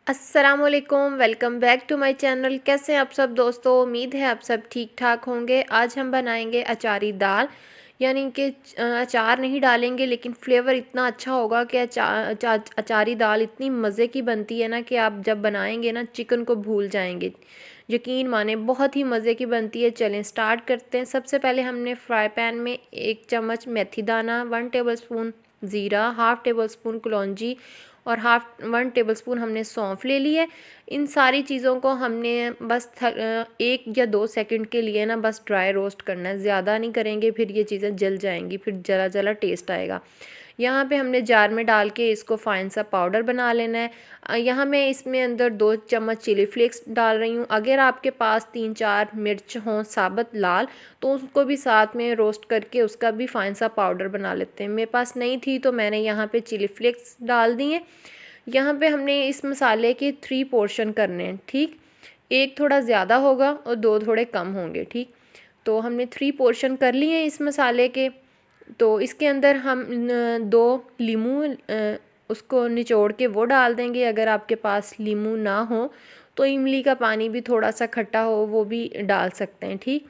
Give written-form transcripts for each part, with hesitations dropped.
अस्सलामुअलैकुम, welcome back to my channel. कैसे हैं आप सब दोस्तों? उम्मीद है आप सब ठीक ठाक होंगे। आज हम बनाएंगे अचारी दाल, यानी कि अचार नहीं डालेंगे लेकिन फ्लेवर इतना अच्छा होगा कि अचारी दाल इतनी मज़े की बनती है ना कि आप जब बनाएंगे ना चिकन को भूल जाएंगे। यकीन माने बहुत ही मज़े की बनती है। चलें स्टार्ट करते हैं। सबसे पहले हमने फ्राई पैन में 1 चम्मच मेथी दाना, 1 टेबलस्पून ज़ीरा, हाफ़ टेबल स्पून कलौंजी और 1 टेबलस्पून हमने सौंफ ले ली है। इन सारी चीज़ों को हमने बस 1 या 2 सेकंड के लिए ना बस ड्राई रोस्ट करना है। ज़्यादा नहीं करेंगे, फिर ये चीज़ें जल जाएंगी, फिर जला जला टेस्ट आएगा। यहाँ पे हमने जार में डाल के इसको फाइन सा पाउडर बना लेना है। यहाँ मैं इसमें अंदर 2 चम्मच चिली फ्लेक्स डाल रही हूँ। अगर आपके पास 3-4 मिर्च हों साबुत लाल, तो उसको भी साथ में रोस्ट करके उसका भी फाइन सा पाउडर बना लेते हैं। मेरे पास नहीं थी तो मैंने यहाँ पे चिली फ्लेक्स डाल दिए। यहाँ पे हमने इस मसाले के 3 पोर्शन करने हैं, ठीक। एक थोड़ा ज़्यादा होगा और 2 थोड़े कम होंगे, ठीक। तो हमने 3 पोर्शन कर लिए हैं इस मसाले के। तो इसके अंदर हम 2 लीमू उसको निचोड़ के वो डाल देंगे। अगर आपके पास लीमू ना हो तो इमली का पानी भी थोड़ा सा खट्टा हो वो भी डाल सकते हैं, ठीक।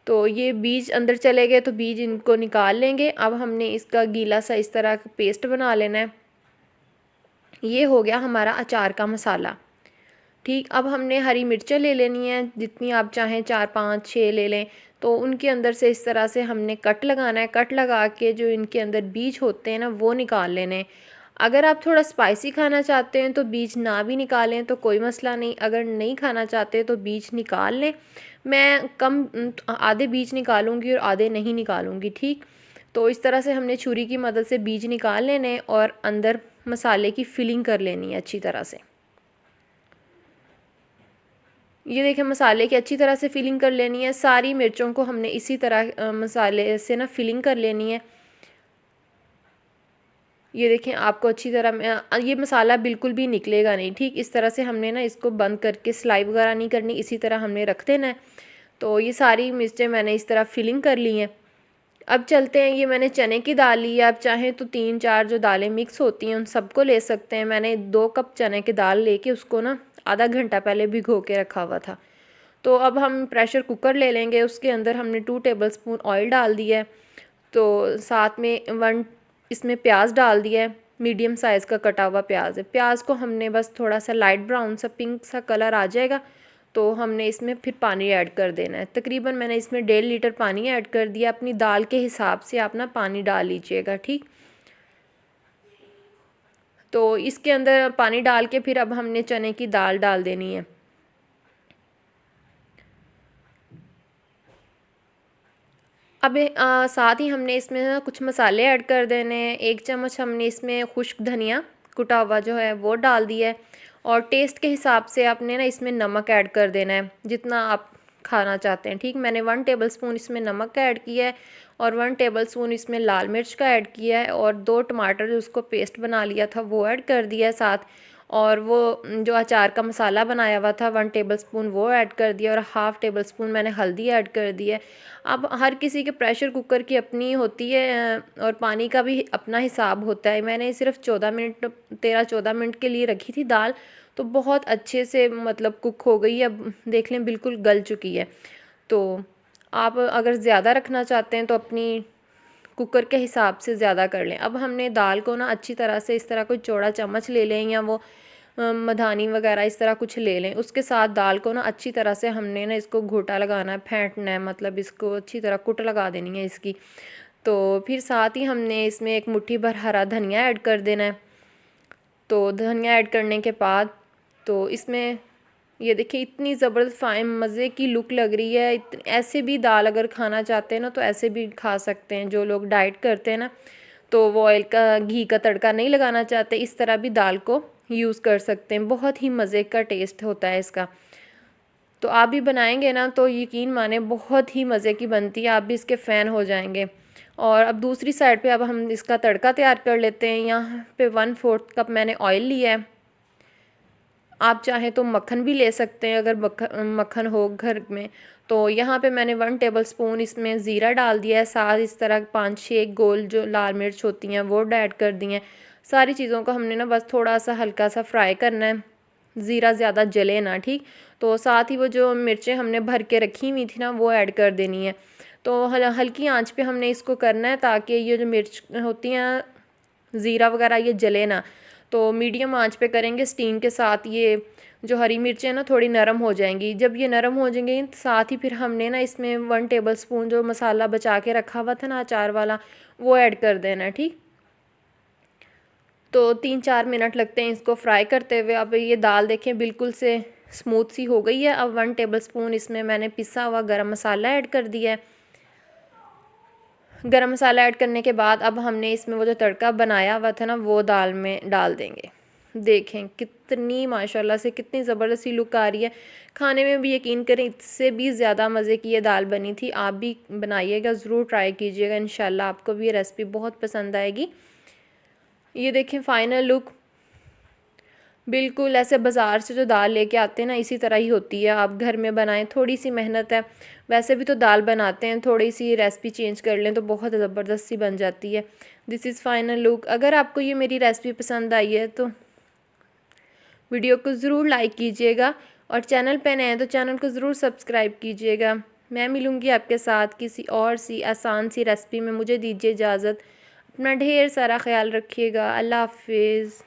तो ये बीज अंदर चले गए तो बीज इनको निकाल लेंगे। अब हमने इसका गीला सा इस तरह का पेस्ट बना लेना है। ये हो गया हमारा अचार का मसाला, ठीक। अब हमने हरी मिर्चें ले लेनी है, जितनी आप चाहें 4-5-6 ले लें। तो उनके अंदर से इस तरह से हमने कट लगाना है। कट लगा के जो इनके अंदर बीज होते हैं ना वो निकाल लेने हैं। अगर आप थोड़ा स्पाइसी खाना चाहते हैं तो बीज ना भी निकालें तो कोई मसला नहीं। अगर नहीं खाना चाहते तो बीज निकाल लें। मैं कम आधे बीज निकालूंगी और आधे नहीं निकालूंगी, ठीक। तो इस तरह से हमने छुरी की मदद से बीज निकाल लेने और अंदर मसाले की फिलिंग कर लेनी है अच्छी तरह से। ये देखें, मसाले की अच्छी तरह से फिलिंग कर लेनी है। सारी मिर्चों को हमने इसी तरह मसाले से ना फिलिंग कर लेनी है। ये देखें, आपको अच्छी तरह ये मसाला बिल्कुल भी निकलेगा नहीं, ठीक। इस तरह से हमने ना इसको बंद करके सिलाई वगैरह नहीं करनी, इसी तरह हमने रख देना है। तो ये सारी मिर्चें मैंने इस तरह फिलिंग कर ली हैं। अब चलते हैं, ये मैंने चने की दाल ली है। आप चाहें तो 3-4 जो दालें मिक्स होती हैं उन सबको ले सकते हैं। मैंने 2 कप चने की दाल लेके उसको ना आधा घंटा पहले भिगो के रखा हुआ था। तो अब हम प्रेशर कुकर ले लेंगे। उसके अंदर हमने 2 टेबलस्पून ऑयल डाल दिया है। तो साथ में 1 इसमें प्याज डाल दिया है, मीडियम साइज़ का कटा हुआ प्याज है। प्याज को हमने बस थोड़ा सा लाइट ब्राउन सा पिंक सा कलर आ जाएगा तो हमने इसमें फिर पानी ऐड कर देना है। तकरीबन मैंने इसमें 1.5 लीटर पानी ऐड कर दिया। अपनी दाल के हिसाब से आप ना पानी डाल लीजिएगा, ठीक। तो इसके अंदर पानी डाल के फिर अब हमने चने की दाल डाल देनी है। अब साथ ही हमने इसमें ना कुछ मसाले ऐड कर देने हैं। 1 चम्मच हमने इसमें खुश्क धनिया कुटा हुआ जो है वो डाल दिया है। और टेस्ट के हिसाब से आपने ना इसमें नमक ऐड कर देना है जितना आप खाना चाहते हैं, ठीक। मैंने 1 टेबलस्पून इसमें नमक का ऐड किया है और 1 टेबलस्पून इसमें लाल मिर्च का ऐड किया है और 2 टमाटर जो उसको पेस्ट बना लिया था वो ऐड कर दिया है साथ। और वो जो अचार का मसाला बनाया हुआ था 1 टेबलस्पून वो ऐड कर दिया और हाफ़ टेबलस्पून मैंने हल्दी ऐड कर दी है। अब हर किसी के प्रेशर कुकर की अपनी होती है और पानी का भी अपना हिसाब होता है। मैंने सिर्फ 13-14 मिनट के लिए रखी थी दाल, तो बहुत अच्छे से मतलब कुक हो गई है। अब देख लें बिल्कुल गल चुकी है। तो आप अगर ज़्यादा रखना चाहते हैं तो अपनी कुकर के हिसाब से ज़्यादा कर लें। अब हमने दाल को ना अच्छी तरह से इस तरह कोई चौड़ा चम्मच ले लें या वो मधानी वगैरह इस तरह कुछ ले लें। उसके साथ दाल को ना अच्छी तरह से हमने ना इसको घोटा लगाना है, फेंटना है, मतलब इसको अच्छी तरह कुट लगा देनी है इसकी। तो फिर साथ ही हमने इसमें 1 मुट्ठी भर हरा धनिया ऐड कर देना है। तो धनिया ऐड करने के बाद तो इसमें ये देखिए इतनी ज़बरदस्त फाइन मज़े की लुक लग रही है। ऐसे भी दाल अगर खाना चाहते हैं ना तो ऐसे भी खा सकते हैं। जो लोग डाइट करते हैं ना तो वो ऑयल का घी का तड़का नहीं लगाना चाहते, इस तरह भी दाल को यूज़ कर सकते हैं। बहुत ही मज़े का टेस्ट होता है इसका। तो आप भी बनाएंगे ना तो यकीन माने बहुत ही मज़े की बनती है, आप भी इसके फ़ैन हो जाएंगे। और अब दूसरी साइड पे अब हम इसका तड़का तैयार कर लेते हैं। यहाँ पे 1/4 कप मैंने ऑयल लिया है। आप चाहें तो मक्खन भी ले सकते हैं अगर मक्खन हो घर में। तो यहाँ पे मैंने 1 टेबलस्पून इसमें ज़ीरा डाल दिया है। साथ इस तरह 5-6 गोल जो लाल मिर्च होती हैं वो ऐड कर दी हैं। सारी चीज़ों को हमने ना बस थोड़ा सा हल्का सा फ्राई करना है, ज़ीरा ज़्यादा जले ना, ठीक। तो साथ ही वो जो मिर्चें हमने भर के रखी हुई थी ना वो ऐड कर देनी है। तो हल्की आंच पे हमने इसको करना है ताकि ये जो मिर्च होती हैं ज़ीरा वगैरह ये जले ना। तो मीडियम आंच पे करेंगे स्टीम के साथ। ये जो हरी मिर्चें ना थोड़ी नरम हो जाएंगी। जब ये नरम हो जाएंगी साथ ही फिर हमने ना इसमें 1 टेबलस्पून जो मसाला बचा के रखा हुआ था ना अचार वाला वो ऐड कर देना है, ठीक। तो 3-4 मिनट लगते हैं इसको फ्राई करते हुए। अब ये दाल देखें बिल्कुल से स्मूथ सी हो गई है। अब 1 टेबलस्पून इसमें मैंने पिसा हुआ गरम मसाला ऐड कर दिया है। गरम मसाला ऐड करने के बाद अब हमने इसमें वो जो तड़का बनाया हुआ था ना वो दाल में डाल देंगे। देखें कितनी माशाल्लाह से कितनी ज़बरदस्त सी लुक आ रही है। खाने में भी यकीन करें इससे भी ज़्यादा मज़े की ये दाल बनी थी। आप भी बनाइएगा, ज़रूर ट्राई कीजिएगा, इंशाल्लाह आपको भी ये रेसिपी बहुत पसंद आएगी। ये देखें फ़ाइनल लुक बिल्कुल ऐसे बाज़ार से जो दाल लेके आते हैं ना इसी तरह ही होती है। आप घर में बनाएं, थोड़ी सी मेहनत है। वैसे भी तो दाल बनाते हैं, थोड़ी सी रेसिपी चेंज कर लें तो बहुत ज़बरदस्त सी बन जाती है। This is final look. अगर आपको ये मेरी रेसिपी पसंद आई है तो वीडियो को ज़रूर लाइक कीजिएगा और चैनल पे नए हैं तो चैनल को ज़रूर सब्सक्राइब कीजिएगा। मैं मिलूँगी आपके साथ किसी और सी आसान सी रेसिपी में। मुझे दीजिए इजाज़त। अपना ढेर सारा ख्याल रखिएगा। अल्लाह हाफिज़।